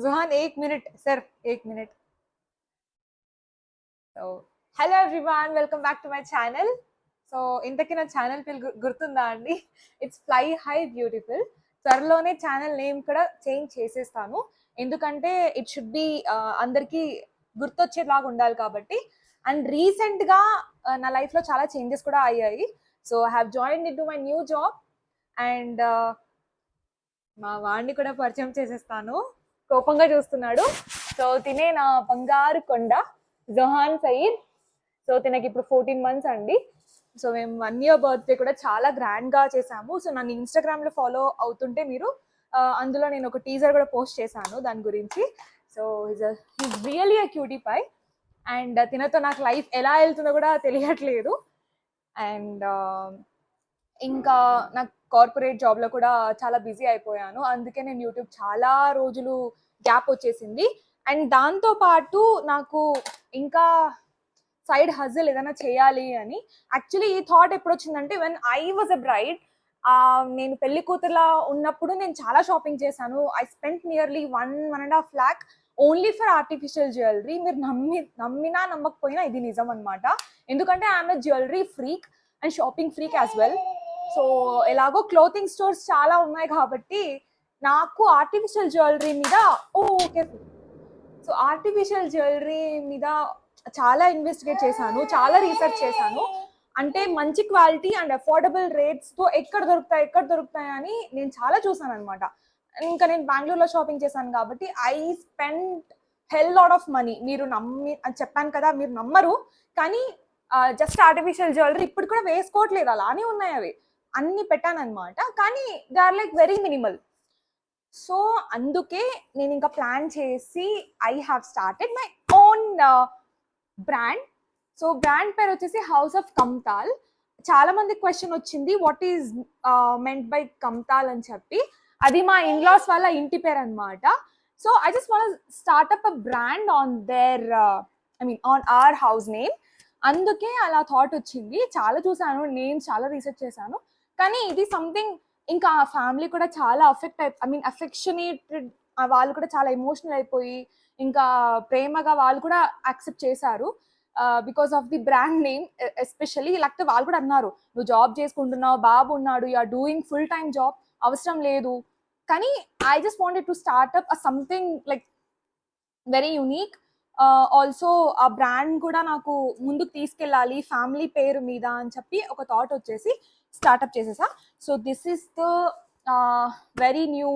Zohan, 1 minute. Sir, 1 minute. So, hello everyone, welcome back to my channel. So ఇంతకీ నా channel పేరు గుర్తుందా అండి? It's fly high beautiful. త్వరలోనే ఛానల్ నేమ్ కూడా చేంజ్ చేసేస్తాను, ఎందుకంటే ఇట్ షుడ్ బి అందరికీ గుర్తొచ్చేలాగా ఉండాలి కాబట్టి. అండ్ రీసెంట్గా నా లైఫ్లో చాలా చేంజెస్ కూడా అయ్యాయి. So I have joined in to my new job. And మా వాడిని కూడా పరిచయం చేసేస్తాను. కోపంగా చూస్తున్నాడు. సో తినే నా బంగారు కొండ జొహాన్ సయీద్. సో తినకి ఇప్పుడు 14 months అండి. సో మేము 1 year బర్త్డే కూడా చాలా గ్రాండ్గా చేసాము. సో నన్ను ఇన్స్టాగ్రామ్లో ఫాలో అవుతుంటే మీరు అందులో నేను ఒక టీజర్ కూడా పోస్ట్ చేశాను దాని గురించి. So is really a cutie pie. And తినతో నాకు లైఫ్ ఎలా వెళ్తుందో కూడా తెలియట్లేదు. అండ్ ఇంకా నాకు కార్పొరేట్ జాబ్లో కూడా చాలా బిజీ అయిపోయాను, అందుకే నేను యూట్యూబ్ చాలా రోజులు గ్యాప్ వచ్చేసింది. అండ్ దాంతోపాటు నాకు ఇంకా సైడ్ హజిల్ ఏదైనా చేయాలి అని. యాక్చువల్లీ ఈ థాట్ ఎప్పుడు వచ్చిందంటే when I was a braid, నేను పెళ్లి కూతురులా ఉన్నప్పుడు నేను చాలా షాపింగ్ చేశాను. I spent nearly 1.5 lakh only for artificial jewellery. మీరు నమ్మినా నమ్మకపోయినా ఇది నిజం అనమాట, ఎందుకంటే I'm a jewellery freak and shopping freak as well. So ఎలాగో క్లోతింగ్ స్టోర్స్ చాలా ఉన్నాయి కాబట్టి నాకు ఆర్టిఫిషియల్ జ్యువెలరీ మీద ఓకే సో ఆర్టిఫిషియల్ జ్యువెలరీ మీద చాలా ఇన్వెస్టిగేట్ చేశాను, చాలా రీసెర్చ్ చేశాను. అంటే మంచి క్వాలిటీ అండ్ అఫోర్డబుల్ రేట్స్తో ఎక్కడ దొరుకుతాయి అని నేను చాలా చూసాను అనమాట. ఇంకా నేను బెంగళూరులో షాపింగ్ చేశాను కాబట్టి I spend hell lot of money. మీరు నమ్మి అని చెప్పాను కదా, మీరు నమ్మరు, కానీ జస్ట్ ఆర్టిఫిషియల్ జ్యువెలరీ ఇప్పుడు కూడా వేసుకోవట్లేదు, అలానే ఉన్నాయి అవి. అన్ని పెట్టాను అనమాట, కానీ they are like very minimal. So అందుకే నేను ఇంకా ప్లాన్ చేసి I have started my own brand. So brand పేరు వచ్చేసి హౌస్ ఆఫ్ కమ్తాల్. చాలా మంది క్వశ్చన్ వచ్చింది what is meant by Kamtal అని చెప్పి. అది మా ఇన్లాస్ వాళ్ళ ఇంటి పేరు అనమాట. So I just want start up a brand on there on our house name. అందుకే అలా థాట్ వచ్చింది. చాలా చూసాను, నేమ్స్ చాలా రీసెర్చ్ చేశాను, కానీ ఇది సంథింగ్ ఇంకా ఫ్యామిలీ కూడా చాలా అఫెక్షనేటెడ్, వాళ్ళు కూడా చాలా ఎమోషనల్ అయిపోయి ఇంకా ప్రేమగా వాళ్ళు కూడా యాక్సెప్ట్ చేశారు because of the brand name especially. లేకపోతే వాళ్ళు కూడా అన్నారు, నువ్వు జాబ్ చేసుకుంటున్నావు, బాబు ఉన్నాడు, you are doing full time job, అవసరం లేదు. కానీ I just wanted to startup something like very unique. Also ఆ బ్రాండ్ కూడా నాకు ముందుకు తీసుకెళ్ళాలి ఫ్యామిలీ పేరు మీద అని చెప్పి ఒక థాట్ వచ్చేసి స్టార్ట్అప్ చేసేసా. So this is the very new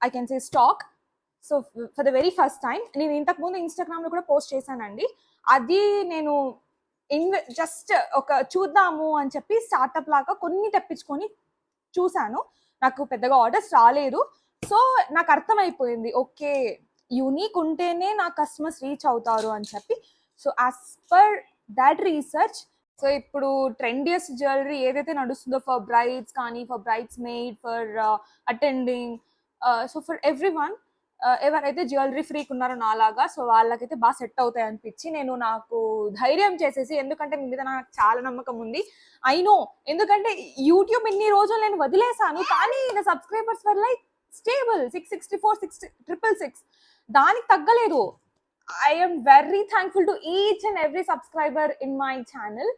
I can say stock. So for the very first time నేను ఇంతకుముందు ఇన్స్టాగ్రామ్లో కూడా పోస్ట్ చేశానండి. అది నేను జస్ట్ ఒక చూద్దాము అని చెప్పి స్టార్ట్అప్ లాగా కొన్ని తెప్పించుకొని చూశాను. నాకు పెద్దగా ఆర్డర్స్ రాలేదు. సో నాకు అర్థమైపోయింది, ఓకే యూనిక్ ఉంటేనే నా కస్టమర్స్ రీచ్ అవుతారు అని చెప్పి. So as per that research, so ఇప్పుడు ట్రెండియస్ట్ జ్యువెలరీ ఏదైతే నడుస్తుందో ఫర్ బ్రైడ్స్ కానీ, for brides made, for attending, so for every one, ఎవరైతే జ్యువెలరీ ఫ్రీక్ ఉన్నారో నాలాగా, సో వాళ్ళకైతే బాగా సెట్ అవుతాయి అనిపించి నేను నాకు ధైర్యం చేసేసి, ఎందుకంటే మీ మీద నాకు చాలా నమ్మకం ఉంది, ఐ నో, ఎందుకంటే యూట్యూబ్ ఇన్ని రోజులు నేను వదిలేసాను, కానీ నా సబ్స్క్రైబర్స్ వర్ లైక్ స్టేబుల్ 664, 666, దానికి తగ్గలేదు. I'm very thankful to each and every subscriber in my channel.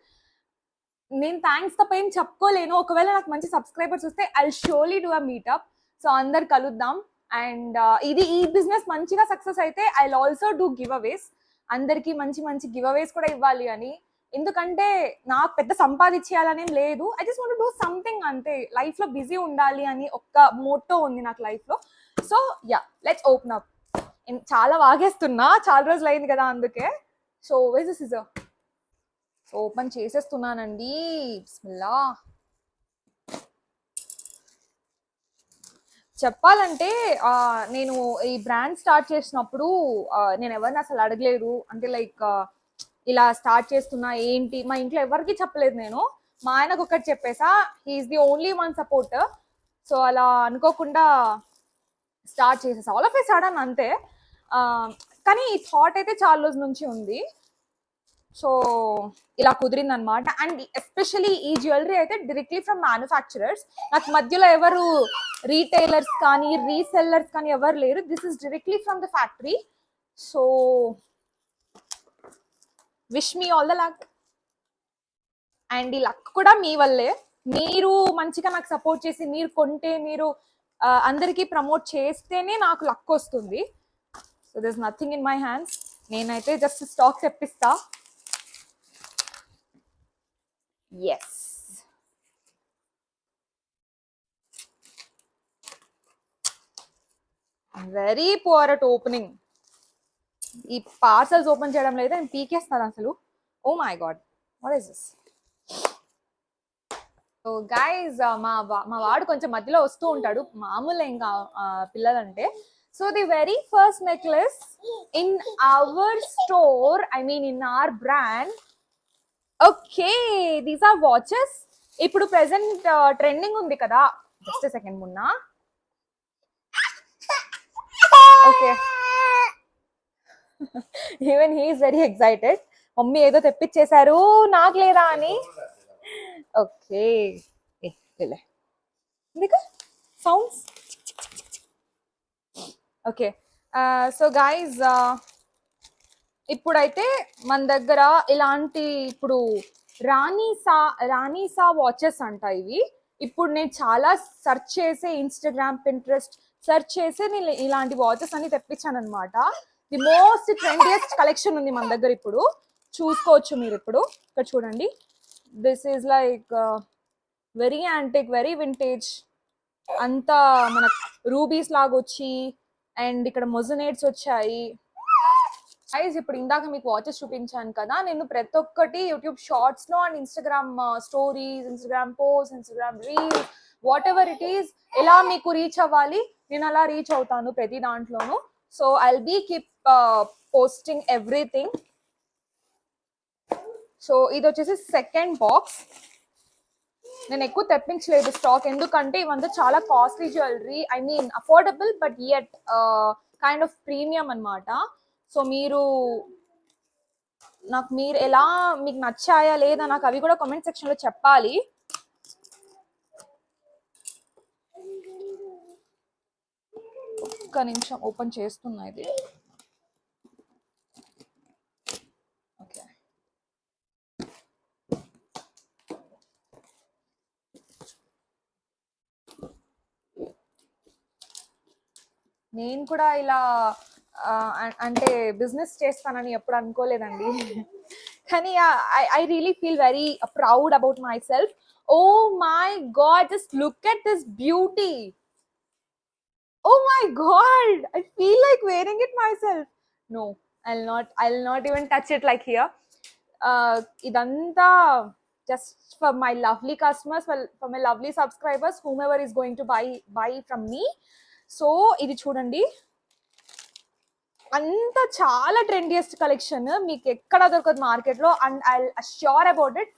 నేను థ్యాంక్స్ తప్ప ఏం చెప్పుకోలేను. ఒకవేళ నాకు మంచి సబ్స్క్రైబర్స్ వస్తే I షోలీ do a meetup. So అందరు కలుద్దాం. అండ్ ఈ బిజినెస్ మంచిగా సక్సెస్ అయితే ఐ ఆల్సో డూ గివ్ అవేస్. అందరికీ మంచి మంచి గివ్ అవేస్ కూడా ఇవ్వాలి అని, ఎందుకంటే నాకు పెద్ద సంపాదించేయాలనేం లేదు. I just want do something అంతే, లైఫ్లో బిజీ ఉండాలి అని ఒక్క మోటో ఉంది నాకు లైఫ్లో. So yeah, let's open up. చాలా వాగేస్తున్నా, చాలా రోజులు అయింది కదా అందుకే. So where this is so open చేసేస్తున్నానండి. బిస్మిల్లా. చెప్పాలంటే నేను ఈ బ్రాండ్ స్టార్ట్ చేసినప్పుడు నేను ఎవరిని అసలు అడగలేదు. అంటే లైక్ ఇలా స్టార్ట్ చేస్తున్నా ఏంటి, మా ఇంట్లో ఎవరికి చెప్పలేదు నేను. మా ఆయనకు ఒకటి చెప్పేసా, he is the only one supporter. So అలా అనుకోకుండా స్టార్ట్ చేసేసా, ఆల్ ఆఫ్ ఏ సడన్ అంతే. కానీ ఈ థాట్ అయితే చాలా రోజుల నుంచి ఉంది. సో ఇలా కుదిరింది అనమాట. అండ్ ఎస్పెషలీ ఈ జ్యువెలరీ అయితే డైరెక్ట్లీ ఫ్రమ్ మ్యానుఫ్యాక్చరర్స్. నాకు మధ్యలో ఎవరు రీటైలర్స్ కానీ రీసెల్లర్స్ కానీ ఎవరు లేరు. This is directly from the factory. So wish me all the luck. And ఈ లక్ కూడా మీ వల్లే. మీరు మంచిగా నాకు సపోర్ట్ చేసి మీరు కొంటే, మీరు అందరికీ ప్రమోట్ చేస్తేనే నాకు లక్ వస్తుంది. So this nothing in my hands. నేనైతే జస్ట్ స్టాక్ తెప్పిస్తా. Yes, very poor at opening. ఈ పార్సల్స్ ఓపెన్ చేయడం లేదా, నేను పీకేస్తాను అసలు. Oh my God, what is this? So guys, మా వాడు కొంచెం మధ్యలో వస్తూ ఉంటాడు, మామూలు ఇంకా పిల్లలంటే. So the very first necklace in our store, I mean in our brand. Okay, these are watches. ఇప్పుడు ప్రెసెంట్ ట్రెండింగ్ ఉంది కదా. Just second Munna. Okay, even he is very excited. Mummy ఏదో తెప్పించేశారు నాకు లేదా అని. Okay, sounds. Okay, so guys, ఇప్పుడైతే మన దగ్గర ఇలాంటి ఇప్పుడు రాణీసా వాచెస్ అంట ఇవి. ఇప్పుడు నేను చాలా సెర్చ్ చేసి ఇన్స్టాగ్రామ్, పింట్రెస్ట్ సెర్చ్ చేసి నేను ఇలాంటి వాచెస్ అన్ని తెప్పించాను అనమాట. ది మోస్ట్ ట్రెండియస్ట్ కలెక్షన్ ఉంది మన దగ్గర ఇప్పుడు. చూసుకోవచ్చు మీరు. ఇప్పుడు ఇక్కడ చూడండి, this is like very antique, very vintage. అంతా మన రూబీస్ లాగా వచ్చి, అండ్ ఇక్కడ మొజనేట్స్ వచ్చాయి. ఇప్పుడు ఇందాక మీకు వాచెస్ చూపించాను కదా, నేను ప్రతి ఒక్కటి యూట్యూబ్ షార్ట్స్ లో and Instagram stories, Instagram post, Instagram reels, what ever it is, ఎలా మీకు రీచ్ అవ్వాలి నేను అలా రీచ్ అవుతాను ప్రతి దాంట్లోనూ. So I'll be keep posting everything. So ఇది వచ్చేసి సెకండ్ బాక్స్. నేను ఎక్కువ తెప్పించలేదు స్టాక్, ఎందుకంటే ఇవంతా చాలా costly jewellery. I mean affordable but yet kind of premium అనమాట. సో మీరు ఎలా మీకు నచ్చాయా లేదా నాకు అవి కూడా కామెంట్ సెక్షన్ లో చెప్పాలి. ఒక్క నిమిషం ఓపెన్ చేస్తున్నా ఇది. ఓకే, నేను కూడా ఇలా అంటే బిజినెస్ చేస్తానని ఎప్పుడు అనుకోలేదండి. కానీ I really feel very proud about myself. Oh my god, just look at this beauty. Oh my god, I feel like wearing it myself. No, I'll not even touch it like here. Idanta just for my lovely customers, for my lovely subscribers, whomever is going to buy from me. So ఇది చూడండి, అంత చాలా ట్రెండియస్ట్ collection. మీకు ఎక్కడ దొరకదు market లో, and I assure about it.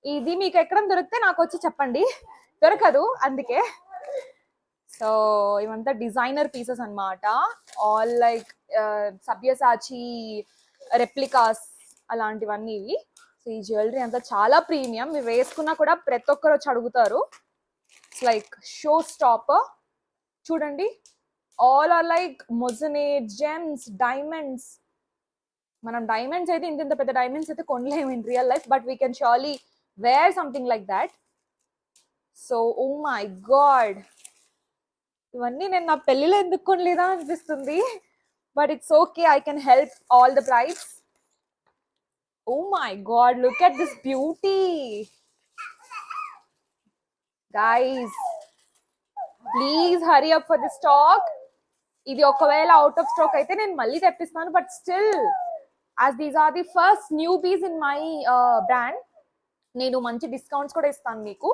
ఇది మీకు ఎక్కడ దొరికితే నాకు వచ్చి చెప్పండి, దొరకదు అందుకే. సో ఇవంతా డిజైనర్ పీసెస్ అనమాట, ఆల్ లైక్ సబ్యసాచి రెప్లికాస్ అలాంటివన్నీ ఇవి. సో ఈ జ్యువెలరీ అంతా చాలా ప్రీమియం. మీరు వేసుకున్నా కూడా ప్రతి ఒక్కరు వచ్చి అడుగుతారు. It's like show stopper. చూడండి, all are like moissanite, gems, diamonds. మనం డైమండ్స్ అయితే ఇంత పెద్ద డైమండ్స్ అయితే కొనలేము in real life, but we can surely wear something like that. So oh my God, ఇవన్నీ నేను నా పెళ్లిలో ఎందుకు కొనలేదా అనిపిస్తుంది, but it's okay, I can help all the brides. Oh my God, look at this beauty guys. Please hurry up for the stock. ఇది ఒకవేళ out of stock అయితే నేను మళ్ళీ తెప్పిస్తాను, but still as these are the first new piece in my brand, నేను మంచి discounts కూడా ఇస్తాను మీకు.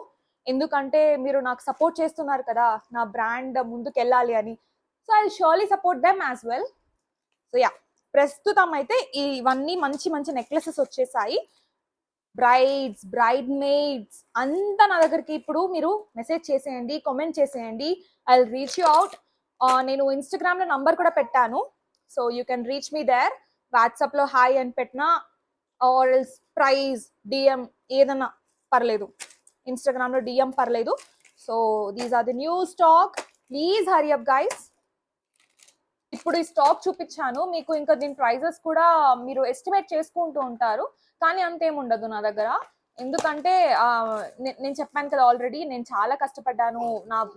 ఎందుకంటే మీరు నాకు సపోర్ట్ చేస్తున్నారు కదా నా బ్రాండ్ ముందుకు వెళ్ళాలి అని. So I surely support them as well. So yeah, ప్రస్తుతం అయితే ఇవన్నీ మంచి మంచి నెక్లెసెస్ వచ్చేసాయి. బ్రైడ్స్, బ్రైడ్ మేడ్స్ అంతా నా దగ్గరికి ఇప్పుడు మీరు మెసేజ్ చేసేయండి, కామెంట్ చేసేయండి, I will reach you out. నేను ఇన్స్టాగ్రామ్ లో నంబర్ కూడా పెట్టాను, so you can reach me there. WhatsApp లో హాయ్ అని పెట్టినా ఆర్ ఎల్స్ ప్రైజ్ డిఎం ఏదన్నా పర్లేదు, ఇన్స్టాగ్రామ్లో డిఎం పర్లేదు. So these are the new stock, please hurry up guys. ఇప్పుడు ఈ స్టాక్ చూపించాను మీకు, ఇంకా దీని ప్రైజెస్ కూడా మీరు ఎస్టిమేట్ చేసుకుంటూ ఉంటారు, కానీ అంతేం ఉండదు నా దగ్గర. ఎందుకంటే నేను చెప్పాను కదా ఆల్రెడీ, నేను చాలా కష్టపడ్డాను.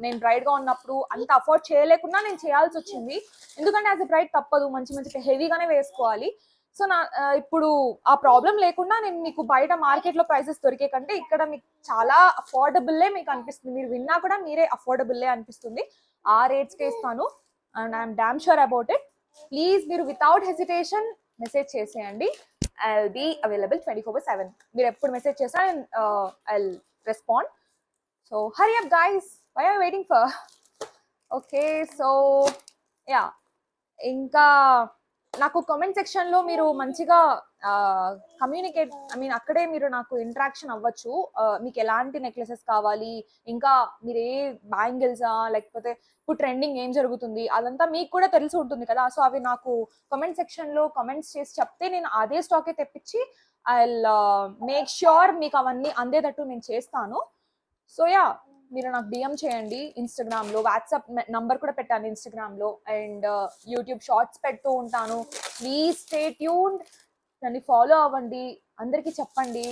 నేను బ్రైడ్గా ఉన్నప్పుడు అంత అఫోర్డ్ చేయలేకుండా నేను చేయాల్సి వచ్చింది, ఎందుకంటే యాజ్ ఎ బ్రైడ్ తప్పదు, మంచి మంచి హెవీగానే వేసుకోవాలి. సో ఇప్పుడు ఆ ప్రాబ్లం లేకుండా నేను మీకు బయట మార్కెట్లో ప్రైసెస్ దొరికే కంటే ఇక్కడ మీకు చాలా అఫోర్డబుల్లే మీకు అనిపిస్తుంది. మీరు విన్నా కూడా మీరే అఫోర్డబుల్లే అనిపిస్తుంది. ఆ రేట్స్కే ఇస్తాను and I'm damn sure about it. Please మీరు వితౌట్ హెసిటేషన్ మెసేజ్ చేసేయండి. I'll be available 24/7. మీరు ఎప్పుడు మెసేజ్ చేసినా I'll respond. So hurry up guys, why are you waiting for? Okay, so yeah, ఇంకా నాకు కామెంట్ సెక్షన్లో మీరు మంచిగా కమ్యూనికేట్, అక్కడే మీరు నాకు ఇంటరాక్షన్ అవ్వచ్చు. మీకు ఎలాంటి నెక్లెసెస్ కావాలి, ఇంకా మీరు ఏ బ్యాంగిల్సా, లేకపోతే ఇప్పుడు ట్రెండింగ్ ఏం జరుగుతుంది అదంతా మీకు కూడా తెలిసి ఉంటుంది కదా. సో అవి నాకు కామెంట్ సెక్షన్లో కామెంట్స్ చేసి చెప్తే నేను అదే స్టాకే తెప్పించి ఐ మేక్ ష్యూర్ మీకు అవన్నీ అందేటట్టు నేను చేస్తాను. సో యా, మీరు నాకు డిఎం చేయండి ఇన్స్టాగ్రామ్లో, వాట్సాప్ నంబర్ కూడా పెట్టాను ఇన్స్టాగ్రామ్లో, అండ్ యూట్యూబ్ షార్ట్స్ పెడుతూ ఉంటాను. ప్లీజ్ స్టే ట్యూన్డ్, నన్ను ఫాలో అవ్వండి, అందరికీ చెప్పండి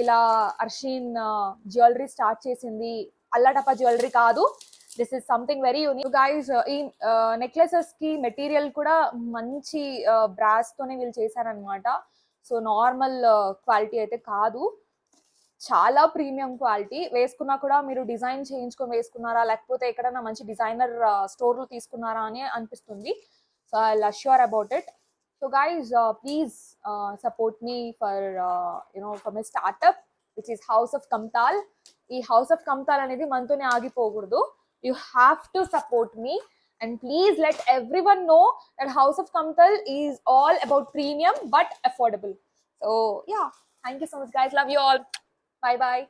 ఇలా అర్షిన్ జ్యువెలరీ స్టార్ట్ చేసింది, అల్లాటప్ప జ్యువెలరీ కాదు, this is something very unique guys. ఈ నెక్లెసెస్కి మెటీరియల్ కూడా మంచి బ్రాస్తోనే వీళ్ళు చేశారనమాట. సో నార్మల్ క్వాలిటీ అయితే కాదు, చాలా ప్రీమియం క్వాలిటీ. వేసుకున్నా కూడా మీరు డిజైన్ చేయించుకొని వేసుకున్నారా, లేకపోతే ఎక్కడైనా మంచి డిజైనర్ స్టోర్లో తీసుకున్నారా అని అనిపిస్తుంది. So I will assure about it. So guys please support me for for my startup which is house of Kamtaal. ఈ హౌస్ ఆఫ్ కమ్తాల్ అనేది మనతోనే ఆగిపోకూడదు. You have to support me and please let everyone know that House of Kamtal is all about premium but affordable. So yeah, thank you so much guys, love you all, bye bye.